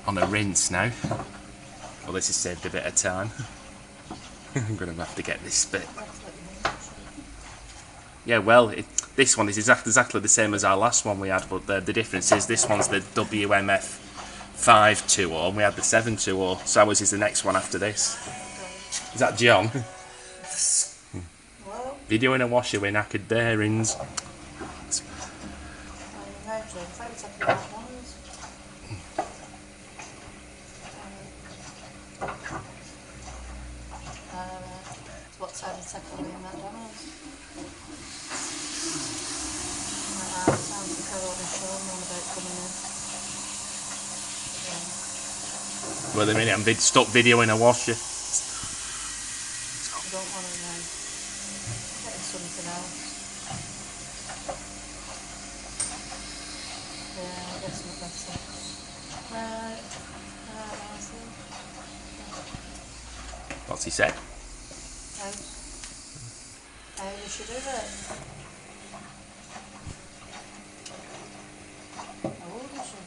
on a rinse now. Well, this has saved a bit of time. I'm going to have to get this bit. Yeah, well, this one is exactly the same as our last one we had, but the difference is this one's the WMF520 and we had the 720, so ours is the next one after this. Is that John? Videoing a washer with knackered bearings. What time is it going to be in McDonald's? Sounds like I won't be showing one about coming in. Well, a minute, I'm stuck videoing a washer. I don't want to know. Getting something else. Yeah, I guess not better. Right, I see. What's he said? How you should do it. How old is she?